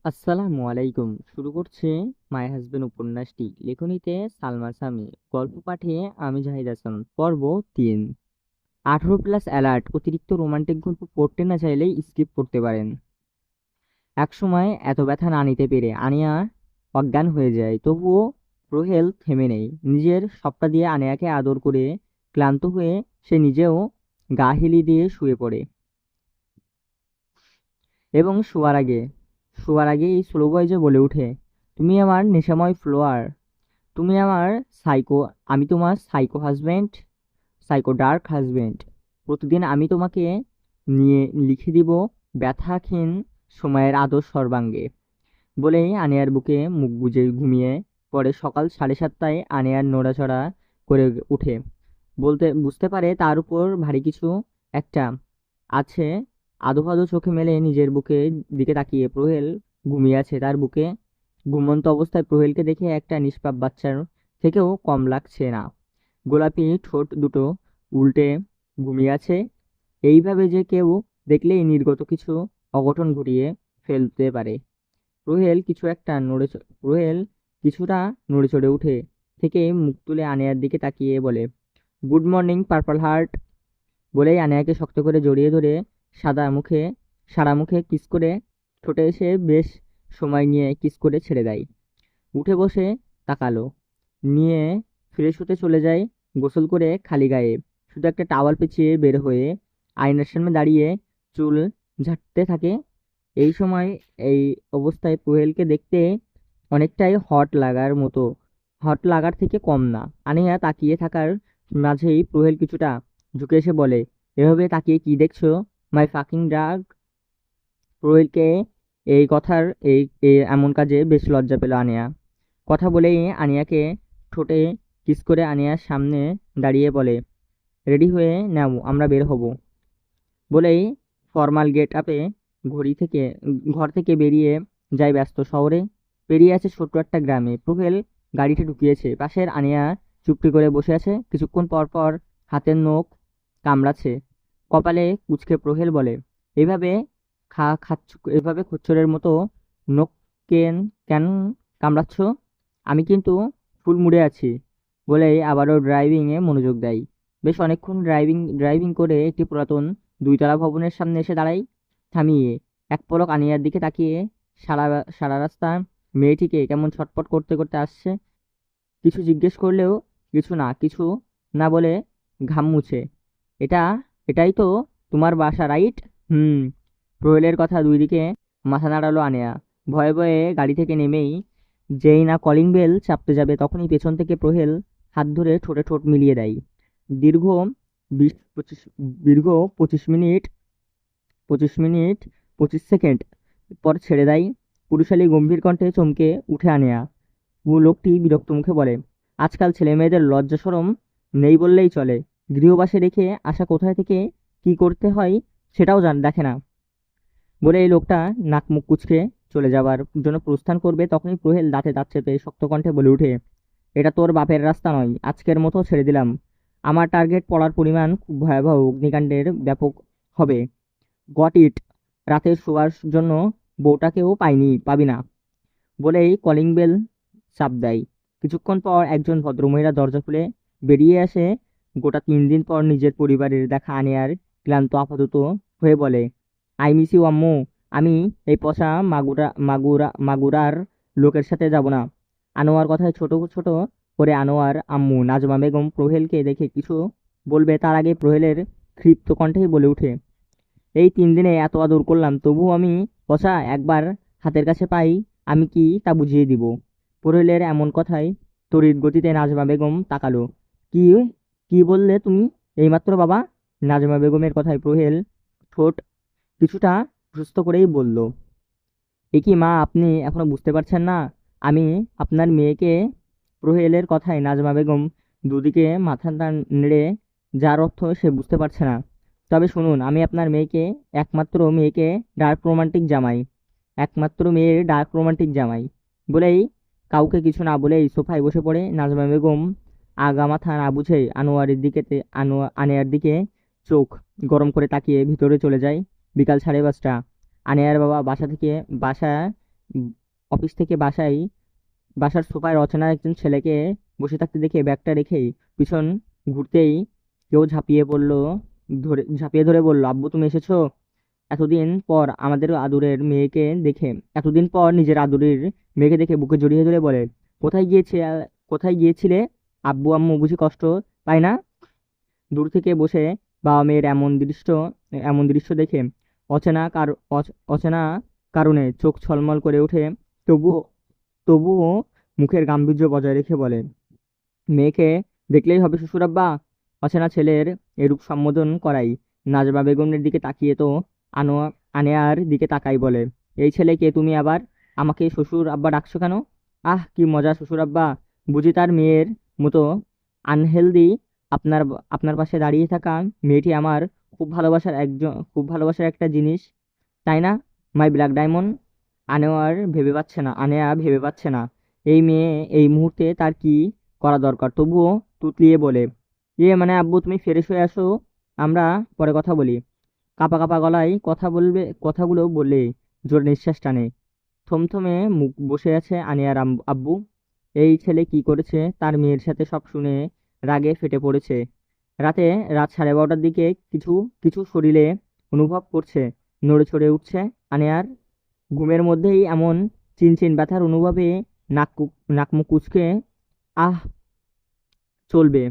আসসালামু আলাইকুম। শুরু করছে মাই হাসব্যান্ড উপন্যাসটি। লেখনীতে সালমা সামি, গল্প পাঠে আমি জাহিদ হাসান। পর্ব ৩। 18+ অ্যালার্ট। অতিরিক্ত রোমান্টিক গল্প পড়তে না চাইলেই স্কিপ করতে পারেন। একসময় এত ব্যথা না নিতে পেরে আনিয়া অজ্ঞান হয়ে যায়, তবুও রোহেল থেমে নেই। নিজের সবটা দিয়ে আনিয়াকে আদর করে ক্লান্ত হয়ে সে নিজেও গা হেলিয়ে দিয়ে শুয়ে পড়ে এবং শোয়ার আগে এই স্লো ভয়েসে বলে ওঠে, তুমি আমার নেশাময় ফ্লোয়ার, তুমি আমার সাইকো, আমি তোমার psycho husband, psycho dark husband. প্রতিদিন আমি তোমাকে নিয়ে লিখে দিব ব্যথাহীন সময়ের আদর সর্বাঙ্গে। বলেই আনিয়ার বুকে মুখ গুজে ঘুমিয়ে পড়ে। সকাল 7:30টায় আনিয়ার নড়াচড়া করে উঠে, বুঝতে পারে তার উপর ভারী কিছু একটা আছে। আধো আধো চোখে মেলে নিজের বুকের দিকে তাকিয়ে প্রহেল ঘুমিয়ে আছে তার বুকে। ঘুমন্ত অবস্থায় প্রহেলকে দেখে একটা নিষ্পাপ বাচ্চার থেকেও কম লাগছে না। গোলাপি ঠোঁট দুটো উল্টে ঘুমিয়ে আছে। এইভাবে যে কেউ দেখলেই নির্গত কিছু অঘটন ঘটিয়ে ফেলতে পারে। প্রহেল কিছুটা নড়ে চড়ে উঠে থেকে মুখ তুলে আনিয়ার দিকে তাকিয়ে বলে, গুড মর্নিং পার্পল হার্ট। বলেই আনিয়াকে শক্ত করে জড়িয়ে ধরে সাদা মুখে সারা মুখে কিস করে ঠোঁটে এসে বেশ সময় নিয়ে কিস করে ছেড়ে দেয়। উঠে বসে তাকালো নিয়ে ফ্রেশ হতে চলে যায়। গোসল করে খালি গায়ে শুধু একটা টাওয়াল পেঁচিয়ে বের হয়ে আয়নার সামনে দাঁড়িয়ে চুল ঝাড়তে থাকে। এই সময় এই অবস্থায় প্রহেলকে দেখতে অনেকটাই হট লাগার থেকে কম না। আনিয়া তাকিয়ে থাকার মাঝেই প্রহেল কিছুটা ঝুঁকে এসে বলে, এভাবে তাকিয়ে কি দেখছো মাই ফাকিং ড্রাগ। প্রহেলকে এই কথার এই এমন কাজে বেশ লজ্জা পেল আনিয়া। কথা বলেই আনিয়াকে ঠোঁটে কিস করে আনিয়ার সামনে দাঁড়িয়ে বলে, রেডি হয়ে নাও, আমরা বের হব। বলেই ফর্মাল গেট আপে ঘর থেকে বেরিয়ে যায় ব্যস্ত শহরে। পেরিয়ে আছে ছোট্ট একটা গ্রামে। প্রহেল গাড়িতে ঢুকিয়েছে। পাশের আনিয়া চুপটি করে বসে আছে। কিছুক্ষণ পর পর হাতের নখ কামড়াচ্ছে কপালে কুঁচকে। প্রহেল বলে, এভাবে খাচ্ছ, এভাবে খচ্চরের মতো নখ কেন কেন কামড়াচ্ছ? আমি কিন্তু ফুল মুড়ে আছি। বলেই আবারও ড্রাইভিংয়ে মনোযোগ দেয়। বেশ অনেকক্ষণ ড্রাইভিং করে একটি পুরাতন 2 তলা ভবনের সামনে এসে দাঁড়াই। থামিয়ে এক পলক আনিয়ার দিকে তাকিয়ে সারা সারা রাস্তা মেয়েটিকে কেমন ছটপট করতে করতে আসছে। কিছু জিজ্ঞেস করলেও কিছু না বলে ঘাম মুছে, এটা এটাই তো তোমার বাসা, রাইট? হুম। প্রহেলের কথা দুই দিকে মাথা নাড়ালো আনেয়া। ভয়ে ভয়ে গাড়ি থেকে নেমেই যেই না কলিং বেল চাপতে যাবে, তখনই পেছন থেকে প্রহেল হাত ধরে ঠোঁটে ঠোঁট মিলিয়ে দেয়। দীর্ঘ 20-25 দীর্ঘ 25 মিনিট 25 সেকেন্ড পর ছেড়ে দেয়। পুরুষালী গম্ভীর কণ্ঠে চমকে উঠে আনেয়া। লোকটি বিরক্ত মুখে বলে, আজকাল ছেলে মেয়েদের লজ্জা শরম নেই বললেই চলে। গৃহবাসে রেখে আসা কোথায় থেকে কি করতে হয় সেটাও দেখে না। বলে এই লোকটা নাক মুখ কুঁচকে চলে যাবার জন্য প্রস্থান করবে, তখনই প্রহেল দাঁতে দাঁত চেপে শক্ত কণ্ঠে বলে ওঠে, এটা তোর বাপের রাস্তা নয়, আজকের মতো ছেড়ে দিলাম। আমার টার্গেট পড়ার পরিমাণ খুব ভয়াবহ, অগ্নিকাণ্ডের ব্যাপক হবে। Got it. রাতে শোয়ার জন্য বউটাকেও পাবি না। বলেই কলিং বেল চাপ দেয়। কিছুক্ষণ পর একজন ভদ্রমহিলা দরজা খুলে বেরিয়ে আসে। গোটা 3 দিন পর নিজের পরিবারের দেখা আনিয়ার ক্লান্ত আপাতত হয়ে বলে, আই মিস ইউ আম্মু। আমি এই পচা মাগুরার লোকের সাথে যাব না। আনোয়ার কথায় ছোট ছোট করে আনোয়ার আম্মু নাজমা বেগম প্রহেলকে দেখে কিছু বলবে তার আগে প্রহেলের ক্ষিপ্ত কণ্ঠেই বলে ওঠে, এই 3 দিনে এত আদর করলাম, তবু আমি পচা একবার হাতের কাছে পাই, আমি কি তা বুঝিয়ে দিব। প্রহেলের এমন কথায় তড়িৎ গতিতে নাজমা বেগম তাকালো। কি কি বললে তুমি এইমাত্র বাবা? নাজমা বেগমের কথায় প্রহেল ঠোঁট কিছুটা প্রশস্ত করেই বলল, এ কি মা, আপনি এখনো বুঝতে পারছেন না? আমি আপনার মেয়েকে। প্রহেলের কথায় নাজমা বেগম দুদিকে মাথা নেড়ে, যার অর্থ সে বুঝতে পারছে না। তবে শুনুন, আমি আপনার একমাত্র মেয়ের ডার্ক রোমান্টিক জামাই। বলেই কাউকে কিছু না বলেই সোফায় বসে পড়ে নাজমা বেগম। আগা মাথা না বুঝে আনেয়ার দিকে চোখ গরম করে তাকিয়ে ভিতরে চলে যায়। বিকাল 5:30। আনেয়ার বাবা বাসা অফিস থেকে বাসার সোফায় রচনা একজন ছেলেকে বসে থাকতে দেখে ব্যাগটা রেখেই পিছন ঘুরতেই কেউ ঝাঁপিয়ে ধরে বলল, আব্বু তুমি এসেছো? এতদিন পর নিজের আদুরের মেয়েকে দেখে বুকে জড়িয়ে ধরে বলে, কোথায় গিয়েছিলে? আব্বু আম্মু বুঝি কষ্ট পায় না? দূর থেকে বসে বাবা মেয়ের এমন দৃশ্য দেখে অচেনা কারণে চোখ ছলমল করে ওঠে। তবুও তবুও মুখের গাম্ভীর্য বজায় রেখে বলে, মেয়েকে দেখলেই হবে শ্বশুরাব্বা। অচেনা ছেলের এরূপ সম্বোধন করাই নাজমা বেগমের দিকে তাকিয়ে তো আনেয়ার দিকে তাকাই বলে, এই ছেলে কে? তুমি আবার আমাকে শ্বশুর আব্বা ডাকছো কেন? আহ কি মজা শ্বশুর আব্বা, বুঝি তার মেয়ের মতো আনহেলদি? আপনার পাশে দাঁড়িয়ে থাকা মেয়েটি আমার খুব ভালোবাসার একটা জিনিস, তাই না? মাই ব্ল্যাক ডায়মন্ড। আনেয়া ভেবে পাচ্ছে না এই মেয়ে এই মুহূর্তে তার কি করা দরকার। তবুও তুতলিয়ে বলে, মানে আব্বু তুমি ফ্রেশ হয়ে আসো, আমরা পরে কথা বলি। কাঁপা কাঁপা গলায় কথাগুলো বলে জোরে নিঃশ্বাস টানে। থমথমে মুখ বসে আছে আনিয়ার আব্বু। এই ছেলে কি করেছে তার মেয়ের সাথে সব শুনে রাগে ফেটে পড়েছে। রাত 12:30টার দিকে কিছু কিছু শরীরে অনুভব করছে, নড়ে চড়ে উঠছে আনিয়ার। ঘুমের মধ্যেই এমন চিনচিন ব্যথার অনুভবে নাক মুখ কুঁচকে আহ চলবে।